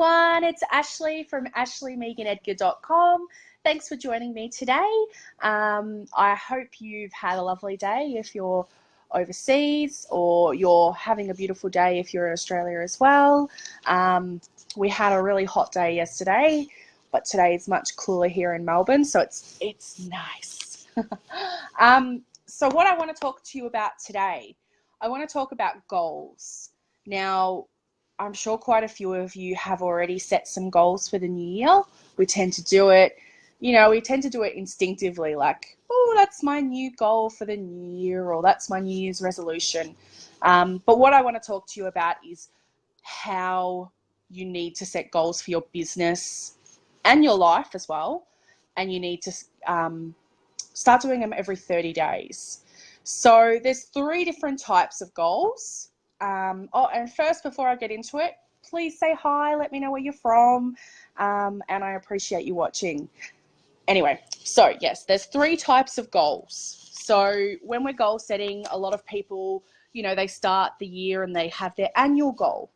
everyone, it's Ashleigh from ashleighmeganedgar.com. Thanks for joining me today. I hope you've had a lovely day if you're overseas, or you're having a beautiful day if you're in Australia as well. We had a really hot day yesterday, but today is much cooler here in Melbourne, so it's nice. So what I want to talk to you about today, I want to talk about goals. Now, I'm sure quite a few of you have already set some goals for the new year. We tend to do it, instinctively, like, oh, that's my new goal for the new year, or that's my New Year's resolution. But what I want to talk to you about is how you need to set goals for your business and your life as well. And you need to start doing them every 30 days. So there's 3 different types of goals. And first, before I get into it, please say hi, let me know where you're from, and I appreciate you watching. Anyway, so yes, there's 3 types of goals. So when we're goal setting, a lot of people, they start the year and they have their annual goal,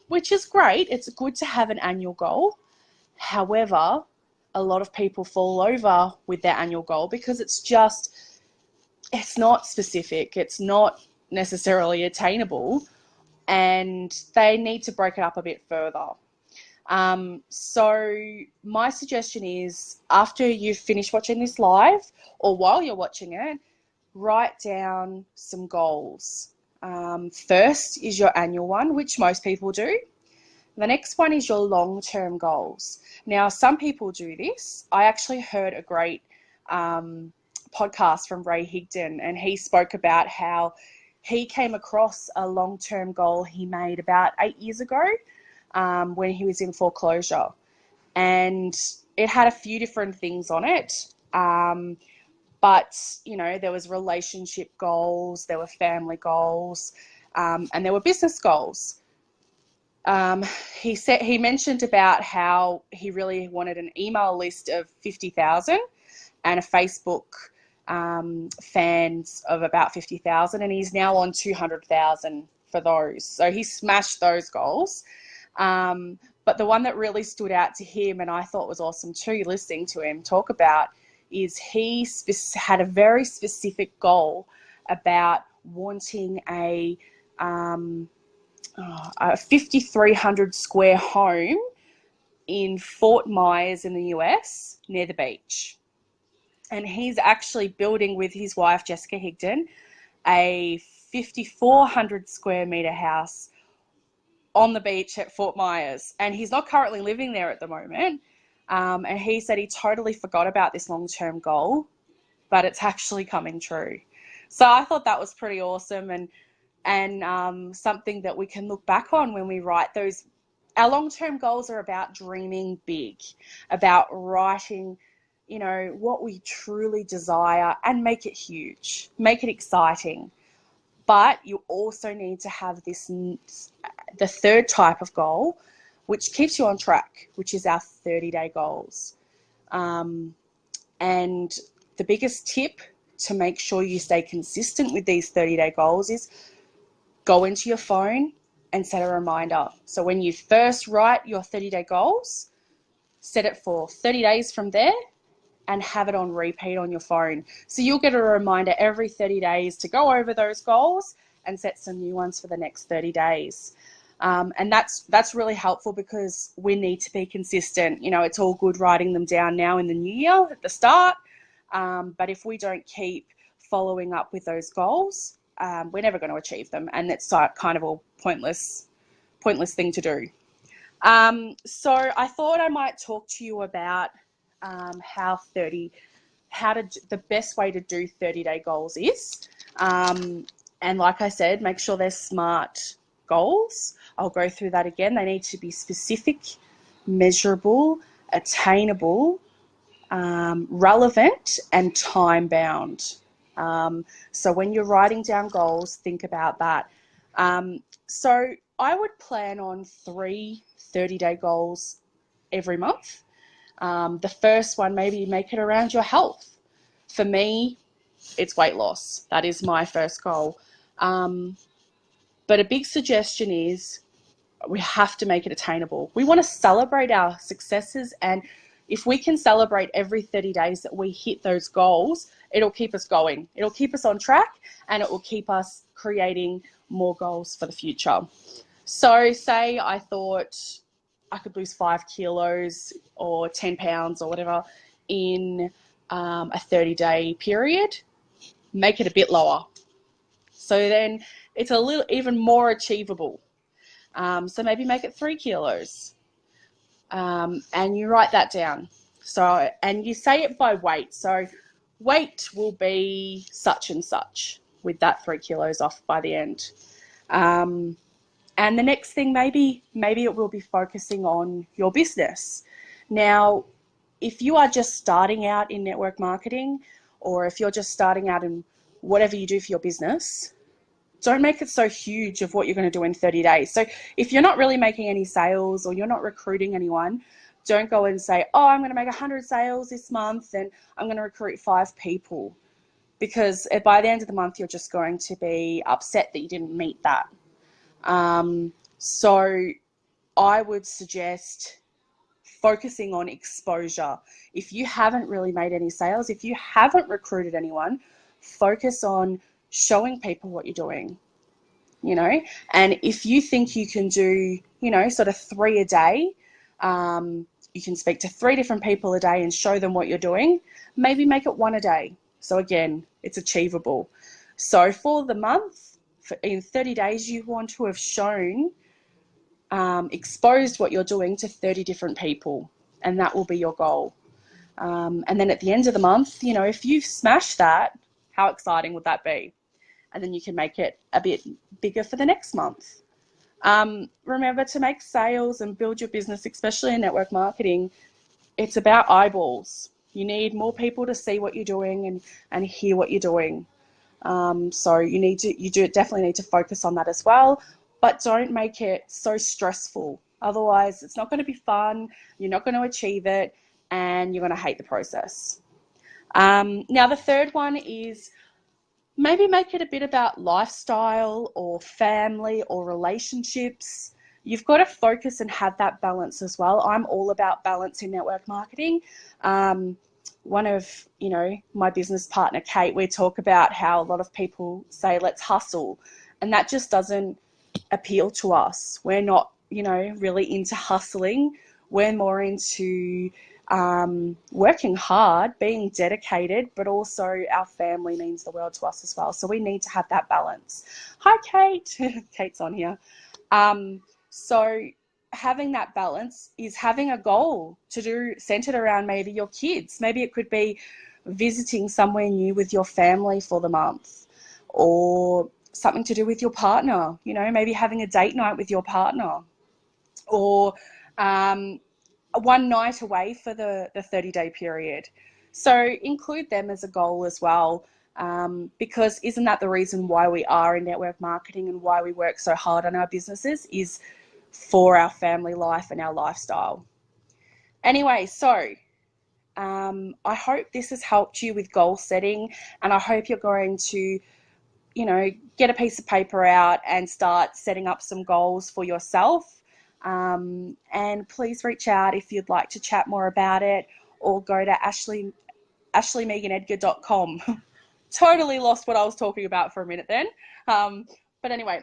which is great. It's good to have an annual goal. However, a lot of people fall over with their annual goal because it's not specific. It's not necessarily attainable, and they need to break it up a bit further. So my suggestion is, after you've finished watching this live, or while you're watching it, write down some goals. First is your annual one, which most people do. The next one is your long-term goals. Now, some people do this. I actually heard a great podcast from Ray Higdon, and he spoke about how he came across a long-term goal he made about 8 years ago when he was in foreclosure. And it had a few different things on it. But, there was relationship goals, there were family goals, and there were business goals. He mentioned about how he really wanted an email list of 50,000 and a Facebook fans of about 50,000, and he's now on 200,000 for those. So he smashed those goals. But the one that really stood out to him, and I thought was awesome too, listening to him talk about, is he had a very specific goal about wanting a 5,300 square home in Fort Myers in the US near the beach. And he's actually building with his wife, Jessica Higdon, a 5,400 square meter house on the beach at Fort Myers. And he's not currently living there at the moment. And he said he totally forgot about this long-term goal, but it's actually coming true. So I thought that was pretty awesome, and something that we can look back on when we write those. Our long-term goals are about dreaming big, about writing, what we truly desire, and make it huge, make it exciting. But you also need to have the 3rd type of goal, which keeps you on track, which is our 30-day goals. And the biggest tip to make sure you stay consistent with these 30-day goals is go into your phone and set a reminder. So when you first write your 30-day goals, set it for 30 days from there and have it on repeat on your phone. So you'll get a reminder every 30 days to go over those goals and set some new ones for the next 30 days. And that's really helpful because we need to be consistent. It's all good writing them down now in the new year at the start. But if we don't keep following up with those goals, we're never going to achieve them. And it's kind of a pointless thing to do. So I thought I might talk to you about the best way to do 30-day goals is. And like I said, make sure they're SMART goals. I'll go through that again. They need to be specific, measurable, attainable, relevant, and time-bound. So when you're writing down goals, think about that. So I would plan on 3 30-day goals every month. The first one, maybe make it around your health. For me, it's weight loss. That is my first goal. But a big suggestion is we have to make it attainable. We want to celebrate our successes, and if we can celebrate every 30 days that we hit those goals, it'll keep us going. It'll keep us on track, and it will keep us creating more goals for the future. So say I thought I could lose 5 kilos or 10 pounds or whatever in a 30-day period, make it a bit lower. So then it's a little even more achievable. So maybe make it 3 kilos, and you write that down. So, and you say it by weight. So weight will be such and such with that 3 kilos off by the end. And the next thing, maybe it will be focusing on your business. Now, if you are just starting out in network marketing, or if you're just starting out in whatever you do for your business, don't make it so huge of what you're going to do in 30 days. So if you're not really making any sales or you're not recruiting anyone, don't go and say, oh, I'm going to make 100 sales this month and I'm going to recruit 5 people. Because by the end of the month, you're just going to be upset that you didn't meet that. So I would suggest focusing on exposure. If you haven't really made any sales, if you haven't recruited anyone, focus on showing people what you're doing, and if you think you can do, sort of 3 a day, you can speak to 3 different people a day and show them what you're doing, maybe make it 1 a day. So again, it's achievable. So for the month, in 30 days, you want to have shown, exposed what you're doing to 30 different people, and that will be your goal. And then at the end of the month, if you smash that, how exciting would that be? And then you can make it a bit bigger for the next month. Remember, to make sales and build your business, especially in network marketing, it's about eyeballs. You need more people to see what you're doing and hear what you're doing. So you definitely need to focus on that as well, but don't make it so stressful. Otherwise, it's not going to be fun. You're not going to achieve it, and you're going to hate the process. Now, the third one is maybe make it a bit about lifestyle or family or relationships. You've got to focus and have that balance as well. I'm all about balance in network marketing. One of, my business partner, Kate, we talk about how a lot of people say, let's hustle. And that just doesn't appeal to us. We're not, really into hustling. We're more into working hard, being dedicated, but also our family means the world to us as well. So we need to have that balance. Hi, Kate. Kate's on here. So having that balance is having a goal to do centered around maybe your kids. Maybe it could be visiting somewhere new with your family for the month, or something to do with your partner, maybe having a date night with your partner, or one night away for the 30-day period. So include them as a goal as well, because isn't that the reason why we are in network marketing and why we work so hard on our businesses, is for our family life and our lifestyle. Anyway, so I hope this has helped you with goal setting, and I hope you're going to, get a piece of paper out and start setting up some goals for yourself. And please reach out if you'd like to chat more about it, or go to ashleighmeganedgar.com. Totally lost what I was talking about for a minute then. But anyway,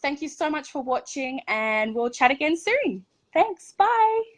thank you so much for watching, and we'll chat again soon. Thanks. Bye.